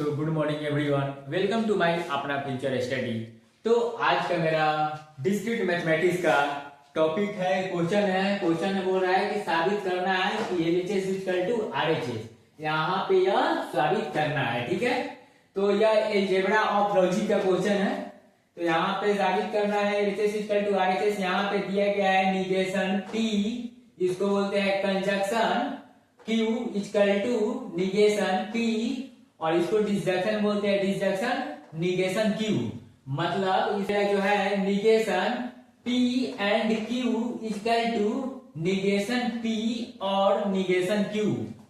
दोस्तों, good morning everyone. Welcome to my अपना future study. तो आज का मेरा डिस्क्रीट मैथमेटिक्स का टॉपिक है, क्वेश्चन बोल रहा है कि साबित करना है कि LHS इक्वल टू RHS। यहाँ पे यह साबित करना है, ठीक है। तो यह अलजेब्रा ऑफ लॉजिक का क्वेश्चन है। तो यहाँ पे साबित करना है LHS इक्वल टू RHS। यहाँ पे दिया गया है निगेशन P, इसको बोलते हैं conjunction Q equal to negation P, और इसको डिसजंक्शन बोलते हैं, डिसजंक्शन निगेशन Q। मतलब इसका जो है negation P and Q equal to negation P और निगेशन Q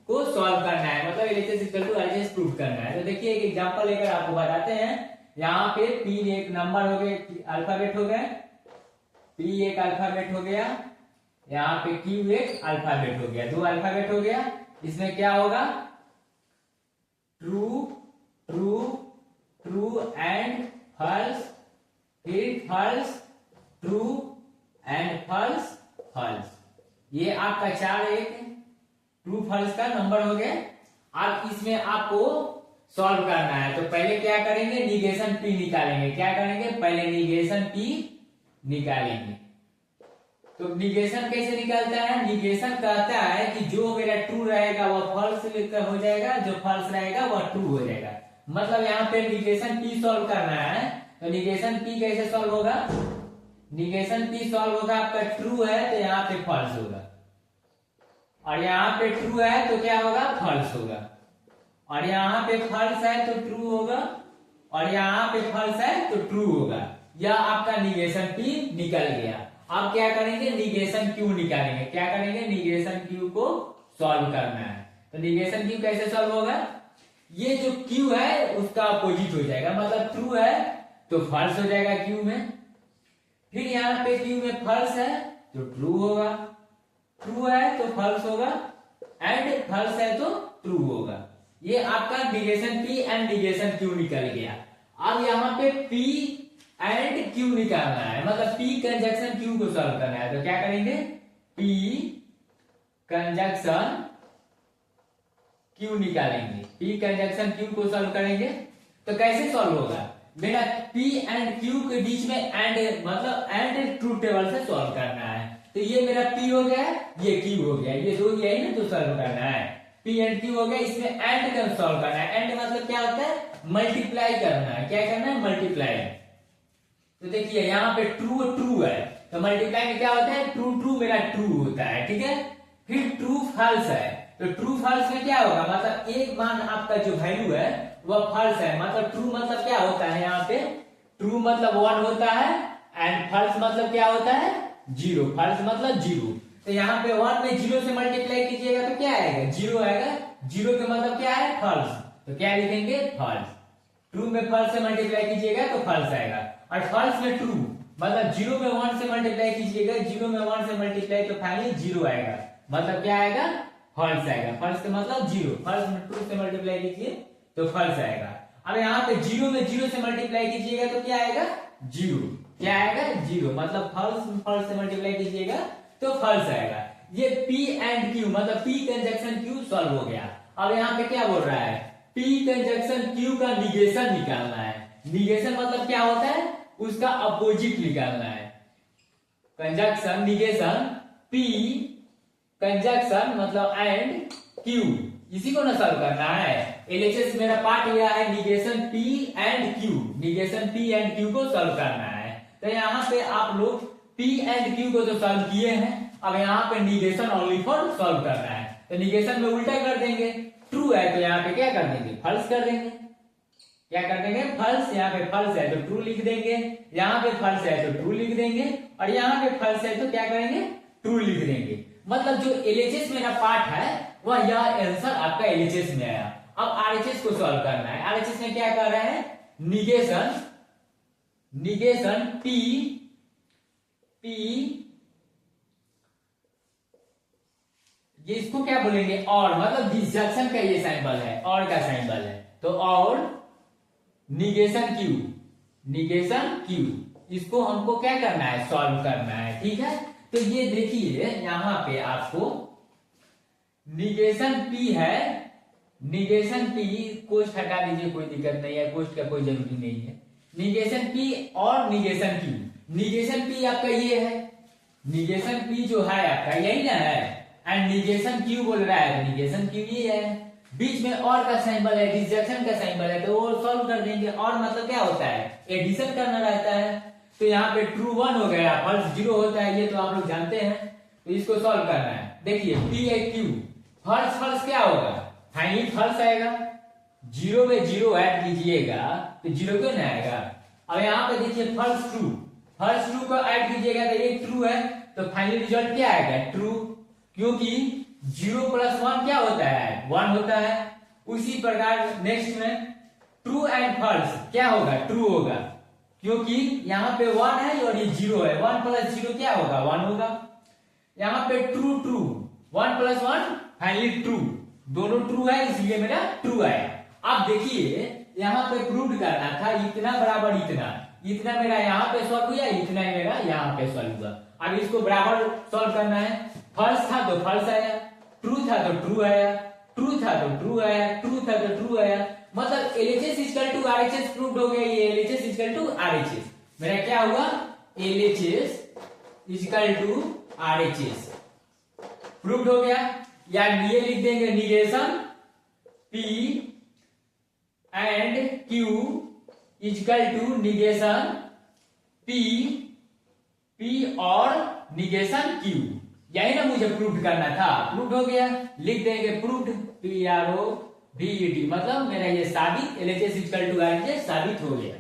को सॉल्व करना है। मतलब LHS equal to RHS prove करना है। तो देखिए एक एग्जांपल लेकर आपको बताते हैं। यहाँ पे P एक नंबर हो गए, अल्फाबेट हो गए, P एक अल्फाबेट हो गया, यहाँ पे Q एक अल्फाबेट हो गया, दो अल्फाबेट हो गया। इसमें क्या होगा? True true true and false, फिर false true and false false. ये आपका चार एक ट्रू फॉल्स का नंबर हो गया। अब इसमें आपको सॉल्व करना है। तो पहले क्या करेंगे? निगेशन P निकालेंगे। क्या करेंगे? पहले निगेशन P निकालेंगे। तो निगेशन कैसे निकालता है? निगेशन कहता है कि जो मेरा ट्रू रहेगा वह फॉल्स हो जाएगा, जो फॉल्स रहेगा वह ट्रू हो जाएगा। मतलब यहाँ पे निगेशन P सॉल्व करना है। तो निगेशन P कैसे सॉल्व होगा? निगेशन P सॉल्व होगा, आपका ट्रू है तो यहाँ पे फॉल्स होगा, और यहाँ पे ट्रू है तो क्या होगा? फॉल्स होगा, और यहाँ पे फॉल्स है तो ट्रू होगा, और यहाँ पे फॉल्स है तो ट्रू होगा। यह आपका निगेशन P निकल गया। अब क्या करेंगे? निगेशन Q निकालेंगे। क्या करेंगे? निगेशन Q को सॉल्व करना है। तो निगेशन Q कैसे सॉल्व होगा? ये जो Q है उसका अपोजिट हो जाएगा। मतलब ट्रू है तो फॉल्स हो जाएगा Q में, फिर यहाँ पे Q में फॉल्स है तो ट्रू होगा, ट्रू है तो फॉल्स होगा, एंड फॉल्स है तो ट्रू होगा। ये आपका negation P and negation Q निकल गया। अब यहाँ पे P एंड Q निकालना है। मतलब P कंजक्शन Q को सॉल्व करना है। तो क्या करेंगे? P कंजक्शन Q निकालेंगे। P कंजक्शन Q को सॉल्व करेंगे। तो कैसे सॉल्व होगा? मेरा P एंड Q के बीच में एंड, मतलब एंड ट्रू टेबल से सॉल्व करना है। तो ये मेरा P हो गया, ये Q हो गया, ये दो यही ना तो सॉल्व करना है। P एंड Q हो गया, इसमें एंड का सॉल्व करना है। एंड मतलब क्या होता है? मल्टीप्लाई करना है। क्या करना है? मल्टीप्लाई। तो देखिए यहाँ पे ट्रू ट्रू है तो मल्टीप्लाई में क्या होता है? ट्रू ट्रू मेरा ट्रू होता है, ठीक है। फिर ट्रू फॉल्स है तो ट्रू फॉल्स में क्या होगा? मतलब एक मान आपका जो वैल्यू है वह फॉल्स है। मतलब ट्रू मतलब क्या होता है? यहाँ पे ट्रू मतलब 1 होता है, एंड फॉल्स मतलब क्या होता है? 0। फॉल्स मतलब 0। तो यहाँ पे 1 में 0 से मल्टीप्लाई कीजिएगा तो क्या आएगा? 0 आएगा। 0 का मतलब क्या है? फॉल्स। तो क्या लिखेंगे? फॉल्स। ट्रू में फॉल्स से मल्टीप्लाई कीजिएगा तो फॉल्स आएगा, और फॉल्स में ट्रू। मतलब 0 में 1 से मल्टीप्लाई कीजिएगा, 0 में 1 से मल्टीप्लाई तो फाइनली 0 आएगा। मतलब क्या आएगा? फॉल्स आएगा। फॉल्स का मतलब 0। फॉल्स में ट्रू से मल्टीप्लाई कीजिए तो फॉल्स आएगा। अब यहाँ पे 0 में 0 से मल्टीप्लाई कीजिएगा तो क्या आएगा? 0। क्या आएगा? 0। मतलब फॉल्स में फॉल्स से मल्टीप्लाई कीजिएगा तो फॉल्स आएगा। ये P एंड Q, मतलब P कंजक्शन Q सॉल्व हो गया। अब यहाँ पे क्या बोल रहा है? P कंजक्शन Q का निगेशन निकालना है। निगेशन मतलब क्या होता है? उसका अपोजिट निकालना है। कंजक्शन निगेशन P कंजक्शन मतलब एंड Q, इसी को ना सॉल्व करना है। LHS मेरा पार्ट यह है negation P and Q। Negation P and Q को सॉल्व करना है। तो यहाँ पे आप लोग P एंड Q को तो सॉल्व किए हैं, अब यहाँ पे निगेशन ओनली फॉर सॉल्व करना है। तो निगेशन में उल्टा कर देंगे। ट्रू है तो यहाँ पे क्या कर देंगे? फॉल्स कर देंगे। क्या कर देंगे? फॉल्स। यहाँ पे फॉल्स है तो ट्रू लिख देंगे, यहाँ पे फॉल्स है तो ट्रू लिख देंगे, और यहाँ पे फॉल्स है तो क्या करेंगे? ट्रू लिख देंगे। मतलब जो LHS मेरा पार्ट है वह यह आंसर आपका LHS में आया। अब RHS को सॉल्व करना है। RHS में क्या कर रहा है? निगेशन P ये इसको क्या बोलेंगे? और, मतलब डिसजंक्शन का ये सिंबल है, और का सिंबल है। तो और निगेशन Q, इसको हमको क्या करना है? सॉल्व करना है, ठीक है। तो ये देखिए यहाँ पे आपको निगेशन P है, निगेशन पी, कोष्ट हटा दीजिए, कोई दिक्कत नहीं है, कोष्ट का कोई जरूरी नहीं है। निगेशन पी और निगेशन क्यू। निगेशन पी आपका ये है, निगेशन पी जो है आपका यही ना है, एंड निगेशन क्यू बोल रहा है, निगेशन क्यू ये है, बीच में और का सिंबल है, डिसजंक्शन का सिंबल है, तो वो सॉल्व कर देंगे। और मतलब क्या होता है, एडिशन करना रहता है। तो यहाँ पे ट्रू 1 हो गया, फॉल्स 0 होता है, ये तो आप लोग जानते हैं। तो इसको सॉल्व करना है। देखिए पी है क्यू, फॉल्स फॉल्स क्या होगा, फाइनली फॉल्स आएगा। 0 में 0 ऐड कीजिएगा तो 0 क्यों नहीं आएगा। अब यहाँ पे देखिए फॉल्स ट्रू, फॉल्स ट्रू को ऐड कीजिएगा तो ये ट्रू है, तो फाइनली रिजल्ट क्या आएगा, ट्रू, क्योंकि 0 प्लस 1 क्या होता है, 1 होता है। उसी प्रकार नेक्स्ट में ट्रू एंड फॉल्स क्या होगा, ट्रू होगा, क्योंकि यहाँ पे 1 है और ये 0 है, 1 प्लस 0 क्या होगा, 1 होगा। यहाँ पे true true, 1 plus 1 finally true, दोनों ट्रू है इसलिए मेरा ट्रू आया। अब देखिए यहाँ पे प्रूव करना था, इतना बराबर इतना, इतना मेरा यहाँ पे सॉल्व हुआ, इतना ही मेरा यहाँ पे सॉल्व हुआ। अब इसको बराबर सॉल्व करना है। फॉल्स था तो फॉल्स आया, ट्रू था तो ट्रू आया, ट्रू था तो ट्रू आया, ट्रू था तो ट्रू आया, मतलब LHS equal to RHS prove हो गया। ये LHS इक्वल टू RHS मेरा क्या हुआ, LHS equal to RHS prove हो गया। या ये लिख देंगे negation P and Q equal to negation P और निगेशन Q, यही ना मुझे प्रूव करना था, प्रूव हो गया। लिख देंगे प्रूव्ड, PROVED, मतलब मेरा ये साबित LHS इक्वल टू RHS साबित हो गया।